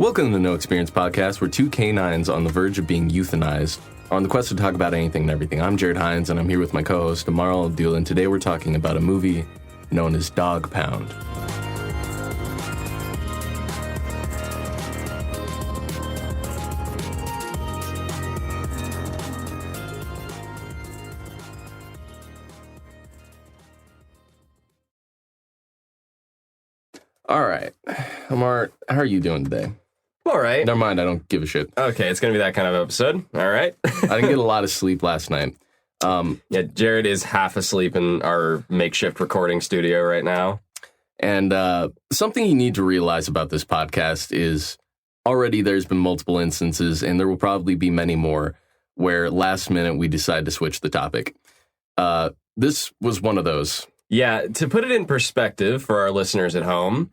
Welcome to the No Experience Podcast, where two canines on the verge of being euthanized are on the quest to talk about anything and everything. I'm Jared Hines, and I'm here with my co-host, Amaral Abdul, and today we're talking about a movie known as Dog Pound. All right. Amar, how are you doing today? All right. Never mind, I don't give a shit. Okay, it's going to be that kind of episode. All right. I didn't get a lot of sleep last night. Yeah, Jared is half asleep in our makeshift recording studio right now. And something you need to realize about this podcast is already there's been multiple instances, and there will probably be many more, where last minute we decide to switch the topic. This was one of those. Yeah, to put it in perspective for our listeners at home,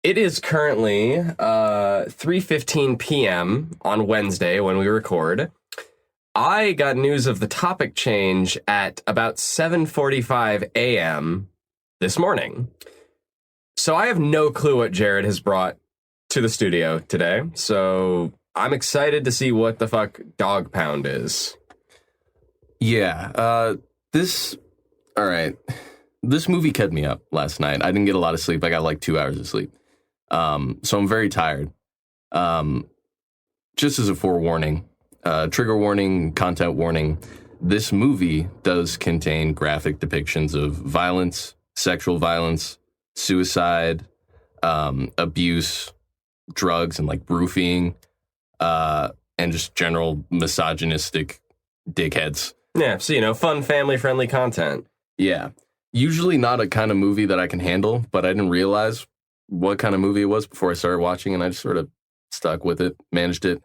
it is currently 3:15 p.m. on Wednesday when we record. I got news of the topic change at about 7:45 a.m. this morning. So I have no clue what Jared has brought to the studio today. So I'm excited to see what the fuck Dog Pound is. Yeah, all right. This movie kept me up last night. I didn't get a lot of sleep. I got like 2 hours of sleep. So I'm very tired. Just as a forewarning, trigger warning, content warning, this movie does contain graphic depictions of violence, sexual violence, suicide, abuse, drugs, and like roofing, and just general misogynistic dickheads. Yeah, so, fun, family-friendly content. Yeah. Usually not a kind of movie that I can handle, but I didn't realize what kind of movie it was before I started watching, and I just sort of stuck with it, managed it.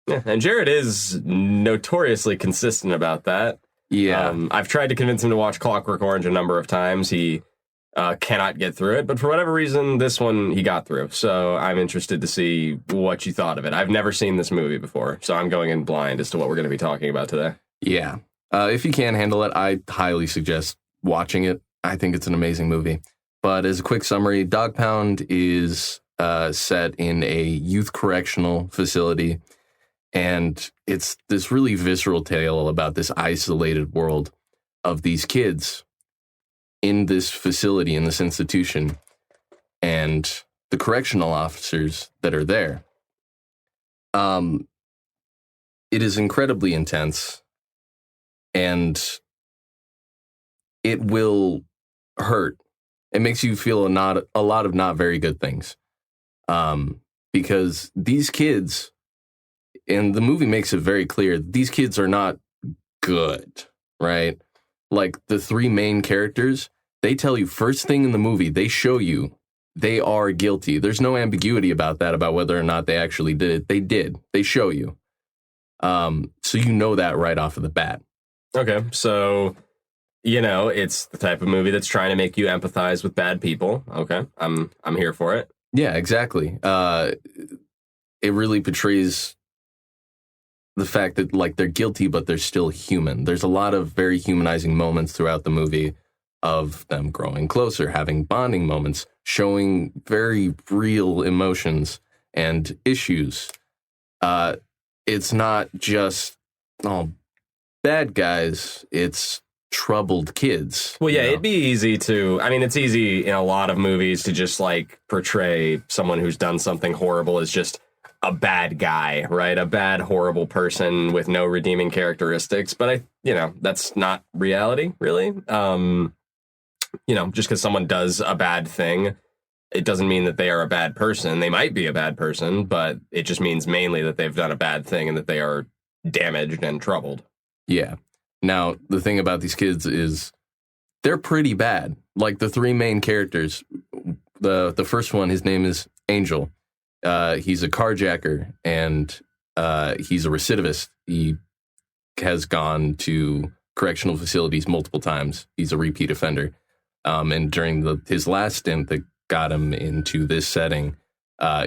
Yeah, and Jared is notoriously consistent about that. Yeah. I've tried to convince him to watch Clockwork Orange a number of times. He cannot get through it, but for whatever reason, this one he got through. So I'm interested to see what you thought of it. I've never seen this movie before, so I'm going in blind as to what we're going to be talking about today. Yeah. If you can handle it, I highly suggest watching it. I think it's an amazing movie. But as a quick summary, Dog Pound is set in a youth correctional facility, and it's this really visceral tale about this isolated world of these kids in this facility, in this institution, and the correctional officers that are there. It is incredibly intense, and it will hurt. It makes you feel a lot of not very good things. Because these kids, and the movie makes it very clear, these kids are not good, right? Like the three main characters, they tell you first thing in the movie, they show you they are guilty. There's no ambiguity about that, about whether or not they actually did it. They did. They show you. So you know that right off of the bat. Okay, so it's the type of movie that's trying to make you empathize with bad people. Okay, I'm here for it. Yeah, exactly. It really portrays the fact that like they're guilty, but they're still human. There's a lot of very humanizing moments throughout the movie of them growing closer, having bonding moments, showing very real emotions and issues. It's not just bad guys. It's troubled kids. Well, yeah, it'd be easy to, it's easy in a lot of movies to just like portray someone who's done something horrible as just a bad guy, right? A bad, horrible person with no redeeming characteristics. But that's not reality, really. Just because someone does a bad thing, it doesn't mean that they are a bad person. They might be a bad person, but it just means mainly that they've done a bad thing and that they are damaged and troubled. Yeah. Now, the thing about these kids is they're pretty bad. Like the three main characters, the first one, his name is Angel. He's a carjacker, and he's a recidivist. He has gone to correctional facilities multiple times. He's a repeat offender. And during his last stint that got him into this setting,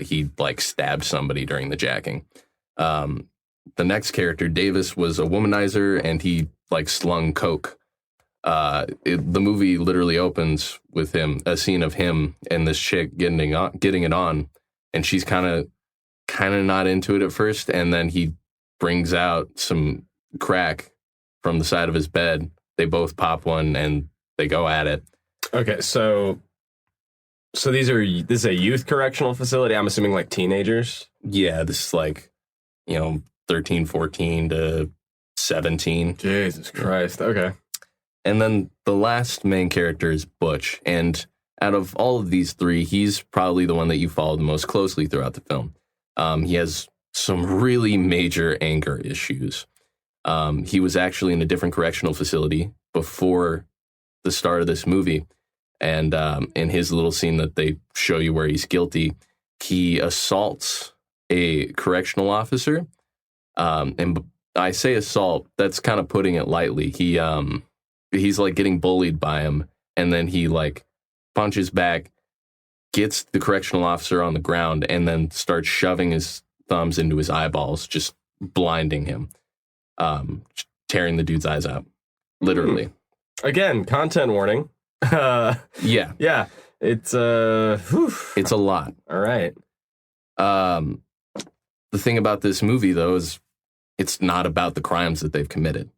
he like stabbed somebody during the jacking. The next character, Davis, was a womanizer, and he like slung coke. The movie literally opens with a scene of him and this chick getting it on, and she's kind of kind of not into it at first, and then he brings out some crack from the side of his bed. They both pop one and they go at it. Okay, so this is a youth correctional facility. I'm assuming like teenagers. Yeah, this is like, 13, 14 to 17. Jesus Christ. Okay. And then the last main character is Butch. And out of all of these three, he's probably the one that you followed the most closely throughout the film. He has some really major anger issues. He was actually in a different correctional facility before the start of this movie. And in his little scene that they show you where he's guilty, he assaults a correctional officer. And I say assault, that's kind of putting it lightly. He's like getting bullied by him, and then he like punches back, gets the correctional officer on the ground, and then starts shoving his thumbs into his eyeballs, just blinding him, tearing the dude's eyes out, literally. Again, content warning. Yeah. Yeah. It's It's a lot. all right. The thing about this movie, though, is it's not about the crimes that they've committed.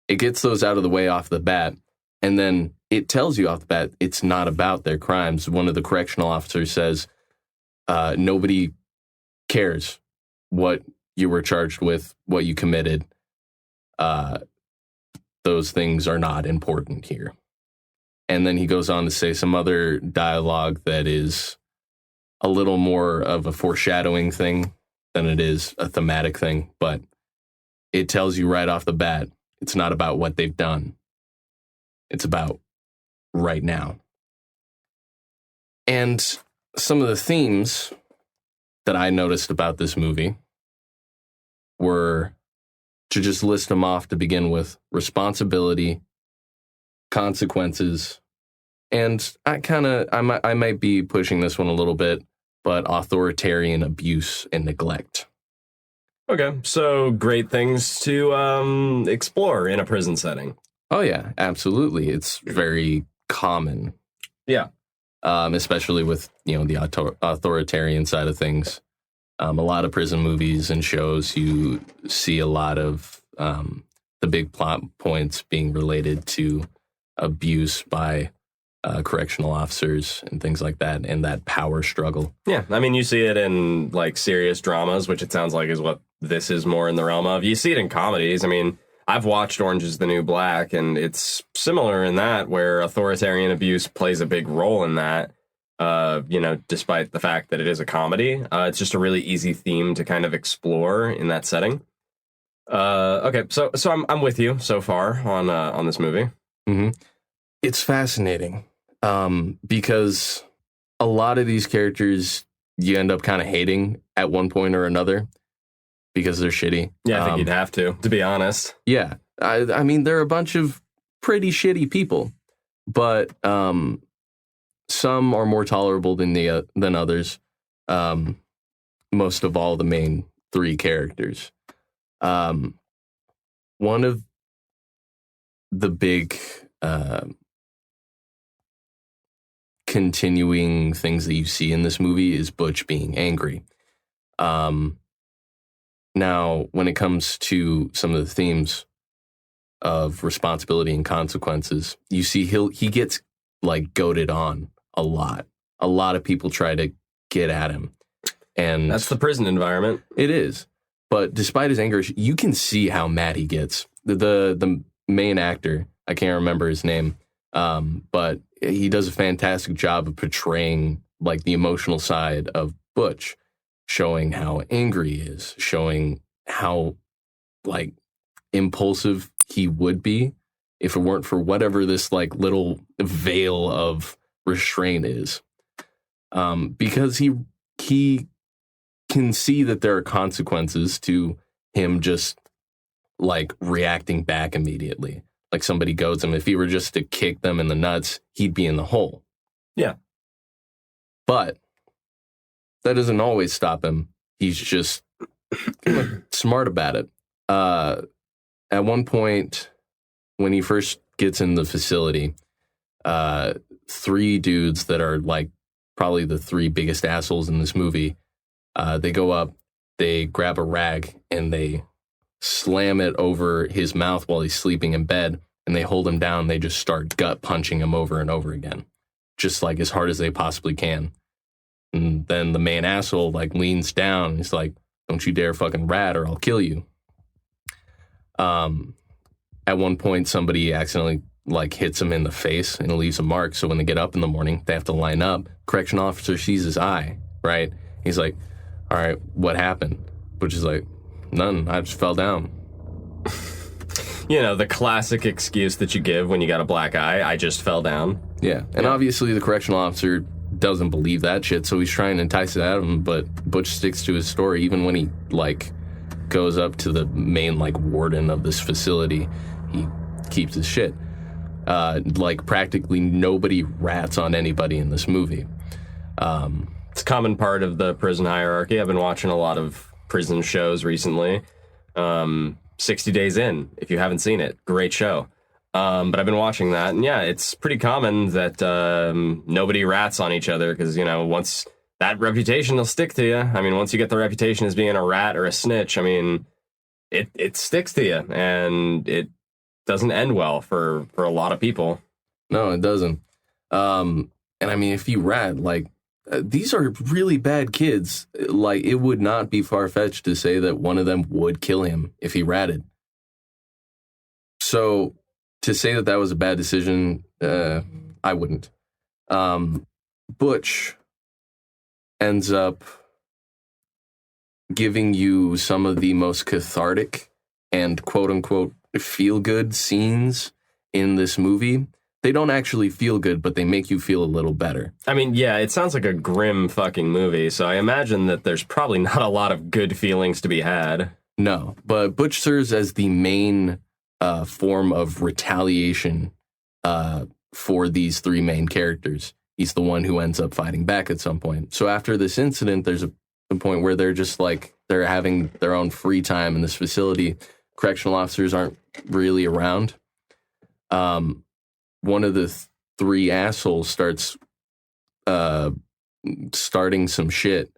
It gets those out of the way off the bat, and then it tells you off the bat it's not about their crimes. One of the correctional officers says, nobody cares what you were charged with, what you committed. Those things are not important here. And then he goes on to say some other dialogue that is a little more of a foreshadowing thing than it is a thematic thing, but it tells you right off the bat, it's not about what they've done. It's about right now. And some of the themes that I noticed about this movie were, to just list them off to begin with, responsibility, consequences, and I might be pushing this one a little bit, but authoritarian abuse and neglect. Okay, so great things to explore in a prison setting. Oh yeah, absolutely. It's very common. Yeah. Especially with, the authoritarian side of things. A lot of prison movies and shows, you see a lot of the big plot points being related to abuse by correctional officers and things like that, and that power struggle. Yeah, I mean, you see it in like serious dramas, which it sounds like is what this is more in the realm of. You see it in comedies. I mean, I've watched Orange is the New Black, and it's similar in that, where authoritarian abuse plays a big role in that. Despite the fact that it is a comedy, it's just a really easy theme to kind of explore in that setting. Okay, so I'm with you so far on this movie. Mm-hmm. It's fascinating because a lot of these characters you end up kind of hating at one point or another because they're shitty. Yeah, I think you'd have to be honest. Yeah, I mean, they're a bunch of pretty shitty people, but some are more tolerable than others. Most of all, the main three characters. One of the big continuing things that you see in this movie is Butch being angry. Now, when it comes to some of the themes of responsibility and consequences, you see he gets like goaded on a lot. A lot of people try to get at him. And that's the prison environment. It is. But despite his anger, you can see how mad he gets. The main actor, I can't remember his name, but he does a fantastic job of portraying like the emotional side of Butch, showing how angry he is, showing how like impulsive he would be if it weren't for whatever this like little veil of restraint is. Because he can see that there are consequences to him just like reacting back immediately. Like somebody goads him. If he were just to kick them in the nuts, he'd be in the hole. Yeah. But that doesn't always stop him. He's just smart about it. At one point, when he first gets in the facility, three dudes that are like probably the three biggest assholes in this movie, they go up they grab a rag and they slam it over his mouth while he's sleeping in bed, and they hold him down. They just start gut punching him over and over again, just like as hard as they possibly can. And then the main asshole like leans down and he's like, "Don't you dare fucking rat or I'll kill you." At one point, somebody accidentally like hits him in the face and it leaves a mark. So when they get up in the morning, they have to line up. Correction officer sees his eye, right? He's like, "All right, what happened?" Butch is like, "None, I just fell down." You know, the classic excuse that you give when you got a black eye, "I just fell down." Yeah, and obviously the correctional officer doesn't believe that shit, so he's trying to entice it out of him, but Butch sticks to his story even when he, like, goes up to the main, like, warden of this facility. He keeps his shit. Like, practically nobody rats on anybody in this movie. It's a common part of the prison hierarchy. I've been watching a lot of prison shows recently. 60 Days In, if you haven't seen it, great show. But I've been watching that, and yeah, it's pretty common that nobody rats on each other because, you know, once that reputation will stick to you. I mean, once you get the reputation as being a rat or a snitch, I mean, it sticks to you, and it doesn't end well for a lot of people. No, it doesn't. And I mean, if you rat, like, these are really bad kids. Like, it would not be far-fetched to say that one of them would kill him if he ratted. So to say that that was a bad decision, I wouldn't. Butch ends up giving you some of the most cathartic and quote-unquote feel-good scenes in this movie. They don't actually feel good, but they make you feel a little better. I mean, yeah, it sounds like a grim fucking movie, so I imagine that there's probably not a lot of good feelings to be had. No, but Butch serves as the main form of retaliation for these three main characters. He's the one who ends up fighting back at some point. So after this incident, there's a point where they're just like, they're having their own free time in this facility. Correctional officers aren't really around. One of the three assholes starts starting some shit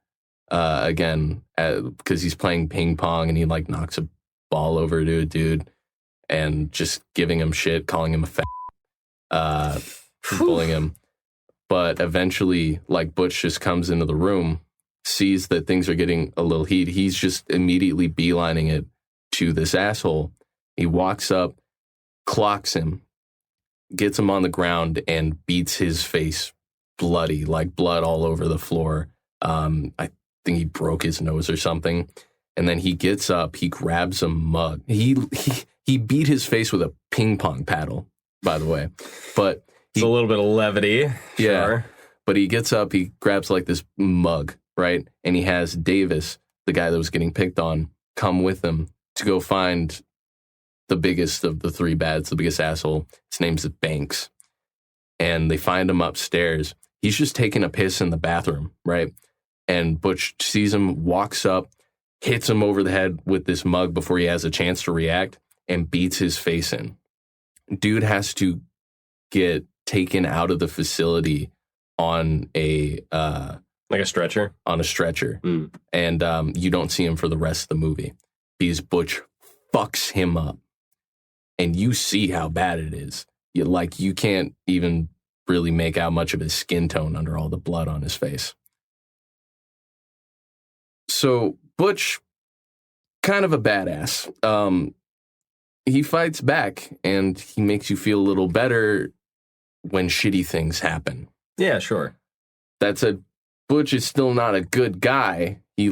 again because he's playing ping pong and he like knocks a ball over to a dude and just giving him shit, calling him a fat, bullying him. But eventually, like, Butch just comes into the room, sees that things are getting a little heat. He's just immediately beelining it to this asshole. He walks up, clocks him, gets him on the ground, and beats his face bloody, like blood all over the floor. I think he broke his nose or something. And then he gets up, he grabs a mug. He beat his face with a ping pong paddle, by the way. But it's a little bit of levity. Yeah. Sure. But he gets up, he grabs like this mug, right? And he has Davis, the guy that was getting picked on, come with him to go find the biggest of the three bads, the biggest asshole. His name's Banks. And they find him upstairs. He's just taking a piss in the bathroom, right? And Butch sees him, walks up, hits him over the head with this mug before he has a chance to react, and beats his face in. Dude has to get taken out of the facility on a like a stretcher. On a stretcher. And you don't see him for the rest of the movie because Butch fucks him up. And you see how bad it is. You can't even really make out much of his skin tone under all the blood on his face. So Butch, kind of a badass. He fights back and he makes you feel a little better when shitty things happen. Yeah, sure. That said, Butch is still not a good guy. He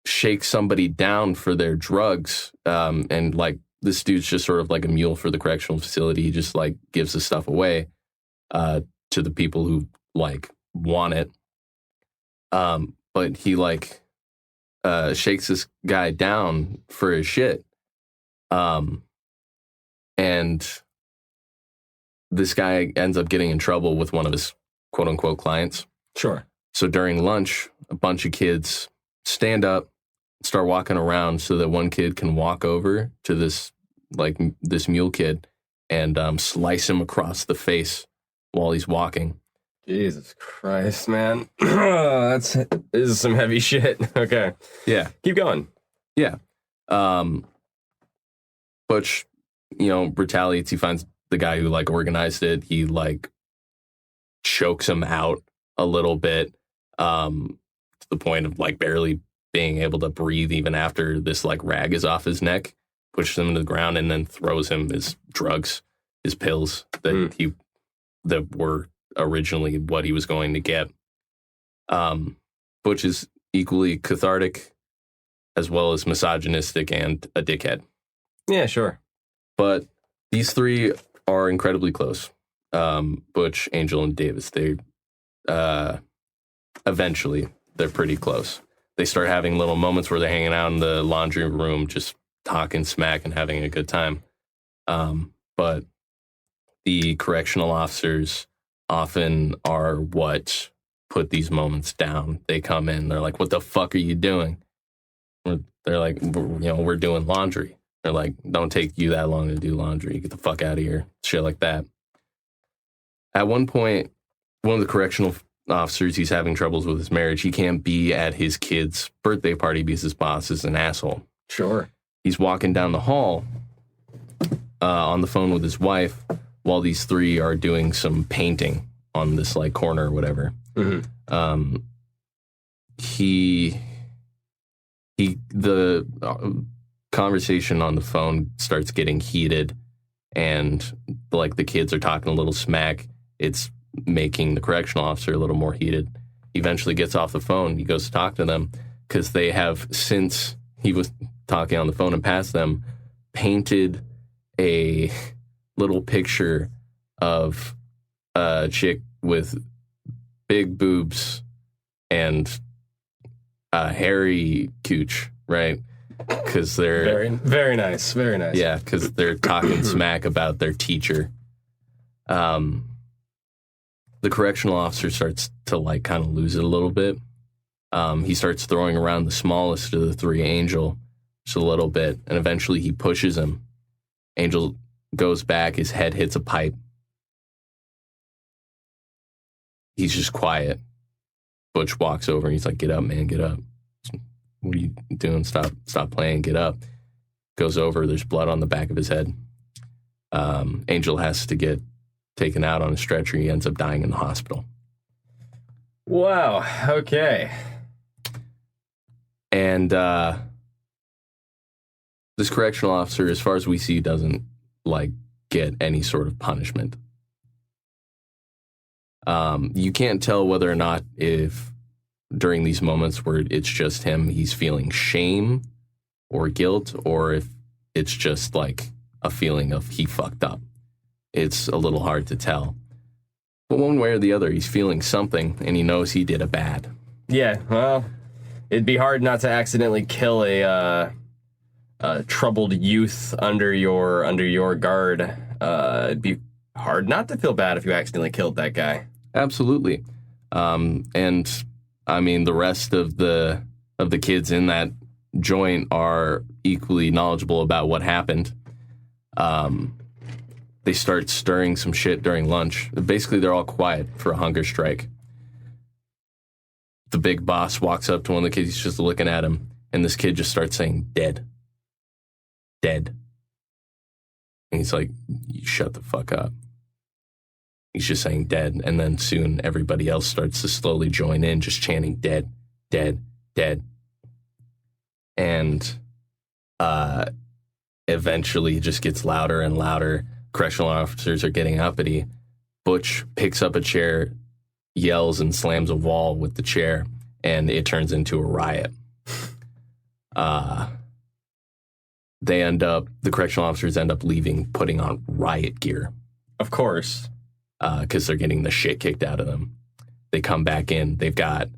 shakes somebody down for their drugs. And this dude's just sort of like a mule for the correctional facility. He just gives the stuff away to the people who want it. But he shakes this guy down for his shit. And this guy ends up getting in trouble with one of his quote unquote clients. Sure. So during lunch, a bunch of kids stand up, start walking around so that one kid can walk over to this mule kid and slice him across the face while he's walking. Jesus Christ, man. This is some heavy shit. Okay. Yeah. Keep going. Yeah. Butch, retaliates. He finds the guy who like organized it. He like chokes him out a little bit, to the point of like barely being able to breathe even after this like rag is off his neck, pushes him to the ground, and then throws him his drugs, his pills that were originally what he was going to get. Butch is equally cathartic as well as misogynistic and a dickhead. Yeah, sure. But these three are incredibly close. Butch, Angel, and Davis. They eventually they're pretty close. They start having little moments where they're hanging out in the laundry room, just talking smack and having a good time. But the correctional officers often are what put these moments down. They come in, they're like, "What the fuck are you doing?" They're like, "We're doing laundry." They're like, "Don't take you that long to do laundry. Get the fuck out of here." Shit like that. At one point, one of the correctional officers, he's having troubles with his marriage. He can't be at his kid's birthday party because his boss is an asshole. Sure. He's walking down the hall on the phone with his wife while these three are doing some painting on this like corner or whatever. Mm-hmm. The conversation on the phone starts getting heated, and like the kids are talking a little smack. It's making the correctional officer a little more heated. He eventually gets off the phone. He goes to talk to them because they have, since he was talking on the phone and past them, painted a little picture of a chick with big boobs and a hairy cooch, right? Because they're very, very nice, very nice. Yeah, because they're talking smack about their teacher. The correctional officer starts to like kind of lose it a little bit. He starts throwing around the smallest of the three, Angel, just a little bit, and eventually he pushes him. Angel goes back, his head hits a pipe. He's just quiet. Butch walks over and he's like, "Get up, man, get up. What are you doing? Stop playing, get up." Goes over, there's blood on the back of his head. Angel has to get taken out on a stretcher. He ends up dying in the hospital. Wow, okay. And this correctional officer, as far as we see, doesn't like get any sort of punishment. You can't tell whether or not if during these moments where it's just him, he's feeling shame or guilt, or if it's just like a feeling of he fucked up. It's a little hard to tell. But one way or the other, he's feeling something, and he knows he did a bad. Yeah, well, it'd be hard not to accidentally kill a troubled youth under your guard. It'd be hard not to feel bad if you accidentally killed that guy. Absolutely. And I mean, the rest of the kids in that joint are equally knowledgeable about what happened. They start stirring some shit during lunch. Basically, they're all quiet for a hunger strike. The big boss walks up to one of the kids. He's just looking at him, and this kid just starts saying, "Dead. Dead." And he's like, "You shut the fuck up." He's just saying dead, and then soon everybody else starts to slowly join in, just chanting "dead, dead, dead." And eventually it just gets louder and louder. Correctional officers are getting uppity. Butch picks up a chair, yells, and slams a wall with the chair, and it turns into a riot. The correctional officers end up leaving, putting on riot gear. Of course. Because they're getting the shit kicked out of them. They come back in. They've got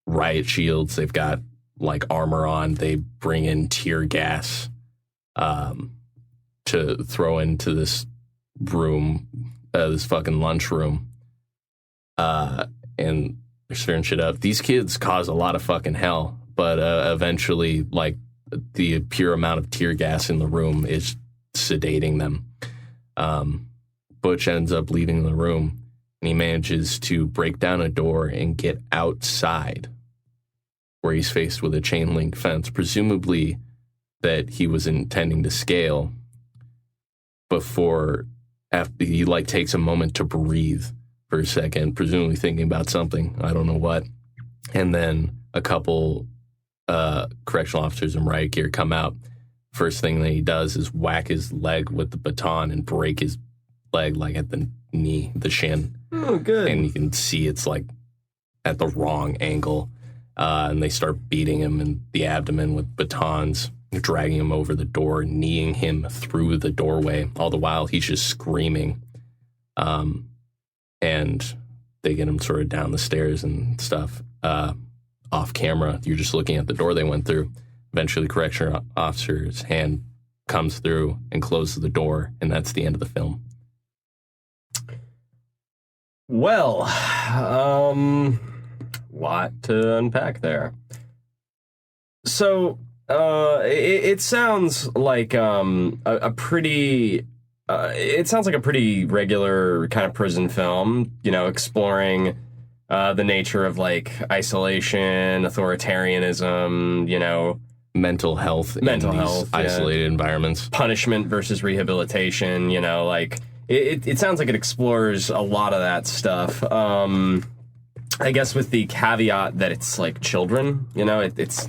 riot shields. They've got like armor on. They bring in tear gas to throw into this room, this fucking lunchroom. And they're stirring shit up. These kids cause a lot of fucking hell, but eventually, like, the pure amount of tear gas in the room is sedating them. Butch ends up leaving the room, and he manages to break down a door and get outside, where he's faced with a chain link fence, presumably that he was intending to scale before, after he like takes a moment to breathe for a second, presumably thinking about something, I don't know what. And then a couple correctional officers in riot gear come out. First thing that he does is whack his leg with the baton and break his leg like at the knee, the shin. Oh, good. And you can see it's like at the wrong angle. And they start beating him in the abdomen with batons, dragging him over the door, kneeing him through the doorway. All the while, he's just screaming. And they get him sort of down the stairs and stuff. Off camera, you're just looking at the door they went through. Eventually, the correctional officer's hand comes through and closes the door, and that's the end of the film. Well, lot to unpack there. So, it sounds like a pretty. It sounds like a pretty regular kind of prison film, you know, exploring the nature of like isolation, authoritarianism, you know, mental health in these isolated environments, punishment versus rehabilitation, you know, like it sounds like it explores a lot of that stuff. I guess with the caveat that it's like children, you know, it's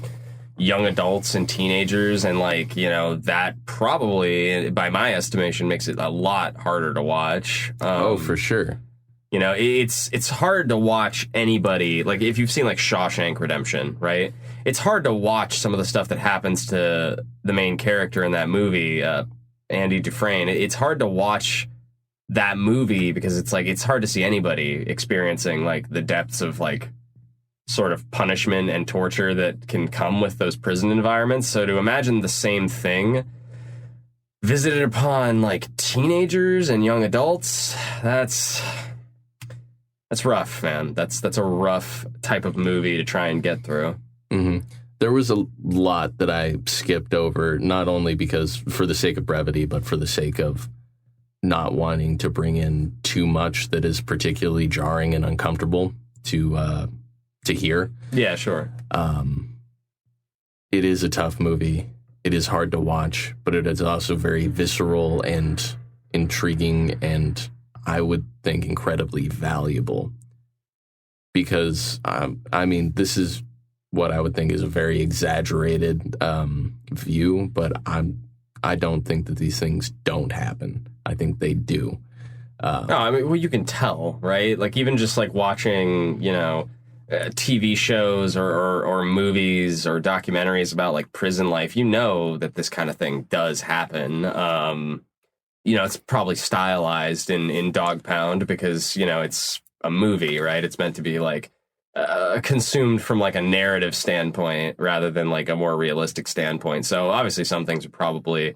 young adults and teenagers, and like, you know, that probably, by my estimation, makes it a lot harder to watch. Oh, for sure. You know, it's hard to watch anybody, like if you've seen like Shawshank Redemption, right? It's hard to watch some of the stuff that happens to the main character in that movie, Andy Dufresne. It's hard to watch that movie because it's like, it's hard to see anybody experiencing like the depths of like sort of punishment and torture that can come with those prison environments. So to imagine the same thing visited upon like teenagers and young adults, that's rough, man. That's a rough type of movie to try and get through. Mm-hmm. There was a lot that I skipped over, not only because for the sake of brevity, but for the sake of not wanting to bring in too much that is particularly jarring and uncomfortable to hear. Yeah, sure. It is a tough movie. It is hard to watch, but it is also very visceral and intriguing, and I would think incredibly valuable. Because, I mean, this is what I would think is a very exaggerated view, but I don't think that these things don't happen. I think they do. No, I mean, well, you can tell, right? Like, even just like watching, you know, TV shows or movies or documentaries about like prison life, you know that this kind of thing does happen. You know, it's probably stylized in Dog Pound because, you know, it's a movie, right? It's meant to be like consumed from like a narrative standpoint rather than like a more realistic standpoint. So obviously some things are probably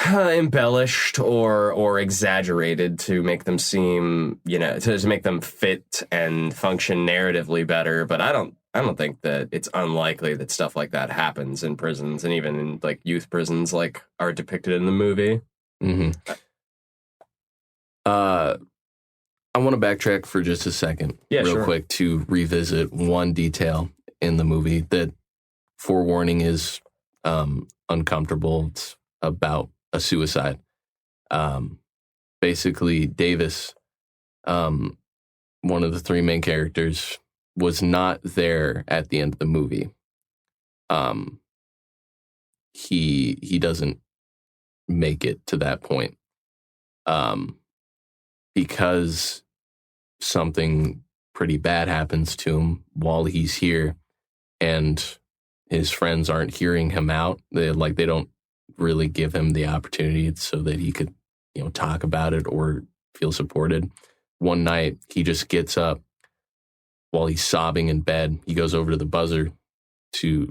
embellished or exaggerated to make them seem, you know, to make them fit and function narratively better. But I don't think that it's unlikely that stuff like that happens in prisons, and even in like youth prisons like are depicted in the movie. Mm-hmm. I want to backtrack for just a second, quick, to revisit one detail in the movie that, forewarning, is uncomfortable. It's about a suicide. Basically, Davis, one of the three main characters, was not there at the end of the movie. He doesn't make it to that point because something pretty bad happens to him while he's here, and his friends aren't hearing him out. They don't really give him the opportunity so that he could, you know, talk about it or feel supported. One night, he just gets up while he's sobbing in bed. He goes over to the buzzer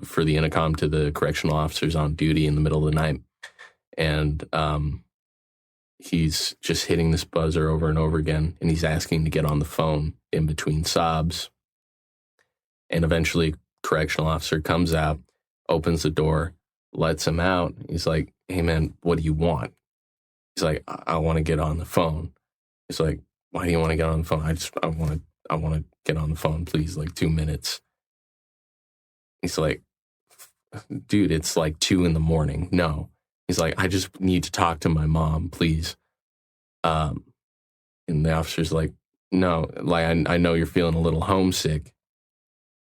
for the intercom to the correctional officers on duty in the middle of the night, and he's just hitting this buzzer over and over again, and he's asking to get on the phone in between sobs. And eventually, correctional officer comes out, opens the door, lets him out. He's like, "Hey, man, what do you want?" He's like, I want to get on the phone." He's like, why do you want to get on the phone? I want to get on the phone, please, like 2 minutes. He's like, dude, it's like 2 a.m. No. He's like, I just need to talk to my mom, please. And the officer's like, no, like, I know you're feeling a little homesick,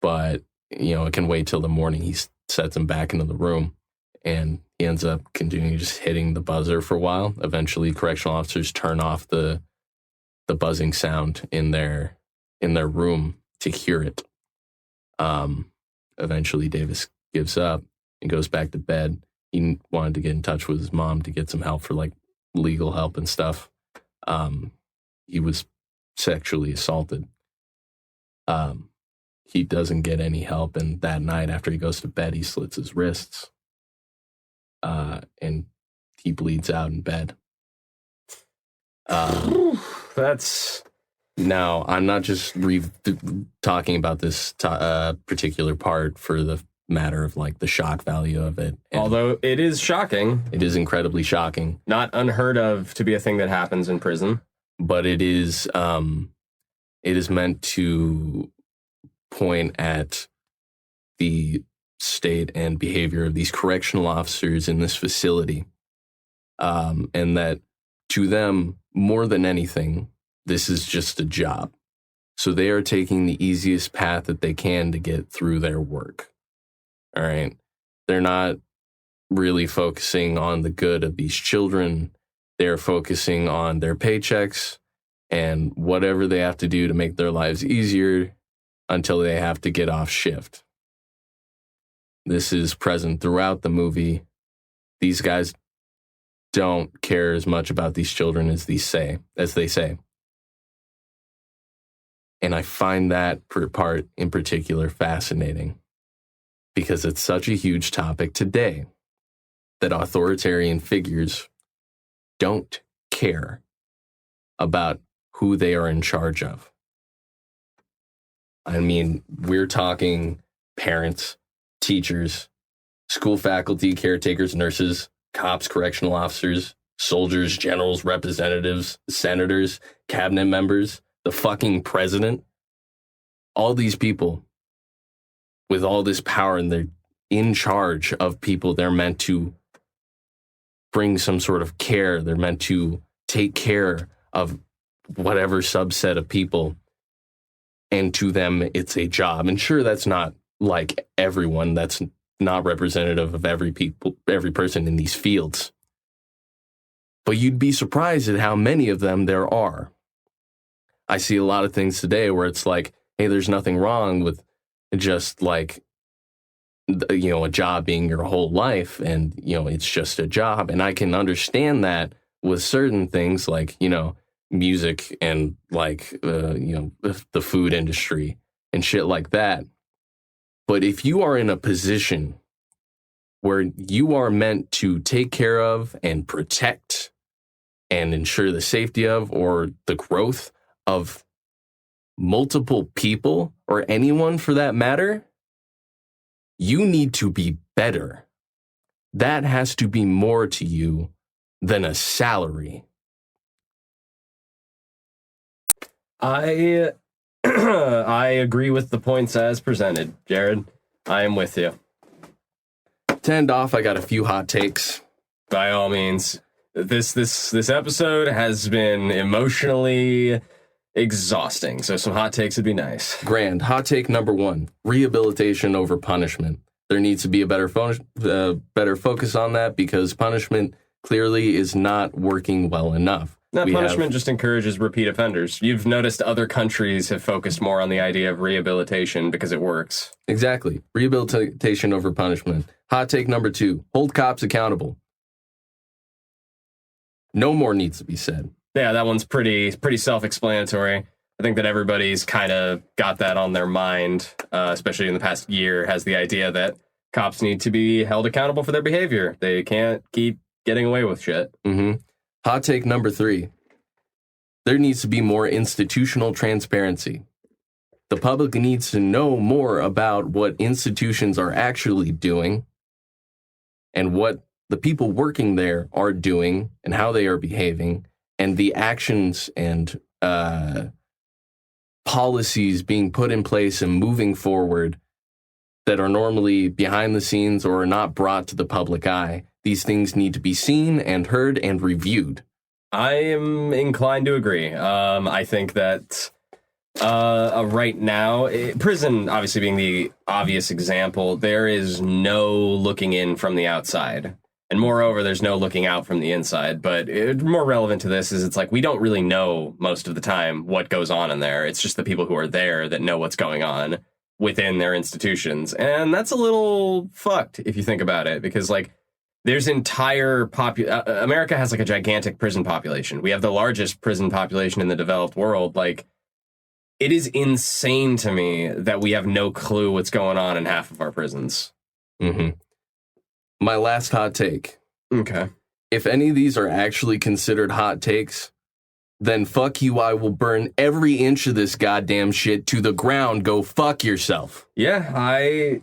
but, it can wait till the morning. He sets him back into the room, and he ends up continuing just hitting the buzzer for a while. Eventually, correctional officers turn off the buzzing sound in their room to hear it. Eventually, Davis gives up and goes back to bed. He wanted to get in touch with his mom to get some help for like legal help and stuff. He was sexually assaulted. He doesn't get any help, and that night after he goes to bed, he slits his wrists, and he bleeds out in bed. That's... Now, I'm not just talking about this particular part for the matter of like the shock value of it. And although it is shocking. It is incredibly shocking. Not unheard of to be a thing that happens in prison. But it is meant to point at the state and behavior of these correctional officers in this facility. And that to them, more than anything, this is just a job. So they are taking the easiest path that they can to get through their work. All right. They're not really focusing on the good of these children. They're focusing on their paychecks and whatever they have to do to make their lives easier until they have to get off shift. This is present throughout the movie. These guys don't care as much about these children as they say. And I find that part in particular fascinating because it's such a huge topic today that authoritarian figures don't care about who they are in charge of. I mean, we're talking parents, teachers, school faculty, caretakers, nurses, cops, correctional officers, soldiers, generals, representatives, senators, cabinet members, the fucking president. All these people with all this power, and they're in charge of people. They're meant to bring some sort of care. They're meant to take care of whatever subset of people. And to them, it's a job. And sure, that's not like everyone. That's not representative of every person in these fields. But you'd be surprised at how many of them there are. I see a lot of things today where it's like, hey, there's nothing wrong with just like, a job being your whole life, and, it's just a job. And I can understand that with certain things like, music and like, the food industry and shit like that. But if you are in a position where you are meant to take care of and protect and ensure the safety of or the growth of multiple people or anyone for that matter, you need to be better. That has to be more to you than a salary. I agree with the points as presented, Jared. I am with you. To end off, I got a few hot takes. By all means, this episode has been emotionally exhausting, so some hot takes would be nice. Grand. Hot take number 1, rehabilitation over punishment. There needs to be a better focus on that because punishment clearly is not working well enough. That punishment just encourages repeat offenders. You've noticed other countries have focused more on the idea of rehabilitation because it works. Exactly. Rehabilitation over punishment. Hot take number 2, hold cops accountable. No more needs to be said. Yeah, that one's pretty self-explanatory. I think that everybody's kind of got that on their mind, especially in the past year, has the idea that cops need to be held accountable for their behavior. They can't keep getting away with shit. Mm-hmm. Hot take number 3, there needs to be more institutional transparency. The public needs to know more about what institutions are actually doing and what the people working there are doing and how they are behaving, and the actions and policies being put in place and moving forward that are normally behind the scenes or are not brought to the public eye. These things need to be seen and heard and reviewed. I am inclined to agree. I think that right now, prison obviously being the obvious example, there is no looking in from the outside. And moreover, there's no looking out from the inside. But more relevant to this is it's like we don't really know most of the time what goes on in there. It's just the people who are there that know what's going on within their institutions. And that's a little fucked if you think about it, because like there's entire America has like a gigantic prison population. We have the largest prison population in the developed world. Like, it is insane to me that we have no clue what's going on in half of our prisons. Mm-hmm. My last hot take. Okay. If any of these are actually considered hot takes, then fuck you, I will burn every inch of this goddamn shit to the ground. Go fuck yourself. Yeah,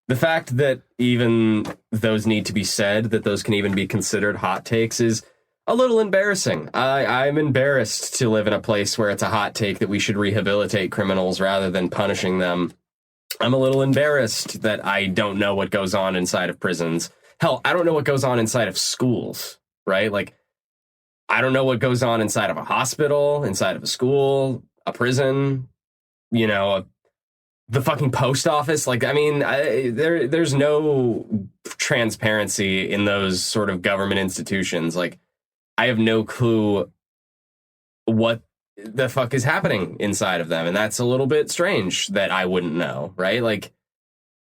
the fact that even those need to be said, that those can even be considered hot takes, is a little embarrassing. I'm embarrassed to live in a place where it's a hot take that we should rehabilitate criminals rather than punishing them. I'm a little embarrassed that I don't know what goes on inside of prisons. Hell, I don't know what goes on inside of schools, right? Like, I don't know what goes on inside of a hospital, inside of a school, a prison, you know, the fucking post office. Like, I mean, there's no transparency in those sort of government institutions. Like, I have no clue what the fuck is happening inside of them. And that's a little bit strange that I wouldn't know, right? Like,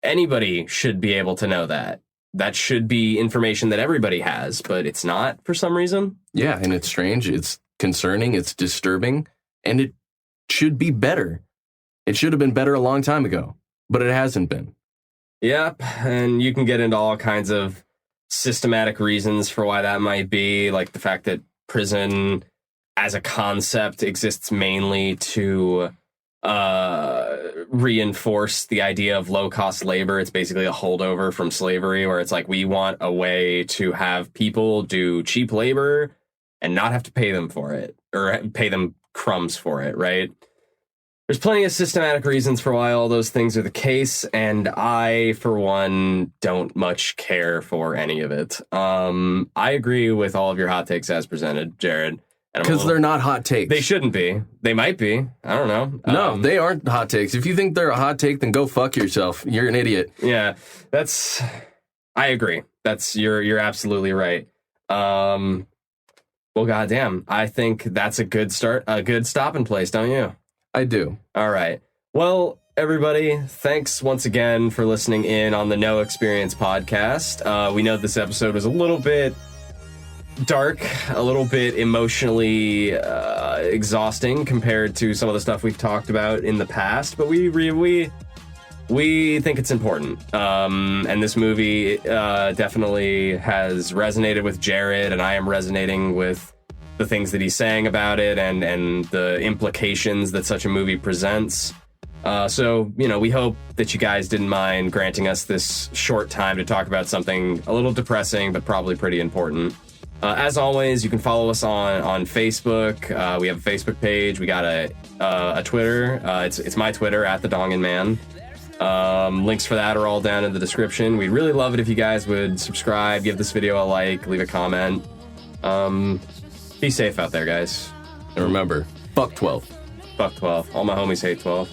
anybody should be able to know that. That should be information that everybody has, but it's not for some reason. Yeah, and it's strange. It's concerning. It's disturbing. And it should be better. It should have been better a long time ago, but it hasn't been. Yep, and you can get into all kinds of systematic reasons for why that might be, like the fact that prison as a concept exists mainly to reinforce the idea of low-cost labor. It's basically a holdover from slavery, where it's like we want a way to have people do cheap labor and not have to pay them for it, or pay them crumbs for it, right? There's plenty of systematic reasons for why all those things are the case, and I, for one, don't much care for any of it. I agree with all of your hot takes as presented, Jared. Because they're not hot takes. They shouldn't be. They might be. I don't know. No, they aren't hot takes. If you think they're a hot take, then go fuck yourself. You're an idiot. Yeah, I agree. You're absolutely right. Well, goddamn, I think that's a good stopping place, don't you? I do. All right. Well, everybody, thanks once again for listening in on the No Experience podcast. We know this episode was a little bit dark, a little bit emotionally exhausting compared to some of the stuff we've talked about in the past, but we think it's important. And this movie definitely has resonated with Jared, and I am resonating with the things that he's saying about it and the implications that such a movie presents. So, you know, we hope that you guys didn't mind granting us this short time to talk about something a little depressing, but probably pretty important. As always, you can follow us on Facebook. We have a Facebook page. We got a Twitter. It's my Twitter, @TheDonginMan. Links for that are all down in the description. We'd really love it if you guys would subscribe, give this video a like, leave a comment. Be safe out there, guys. And remember, fuck 12. Fuck 12. All my homies hate 12.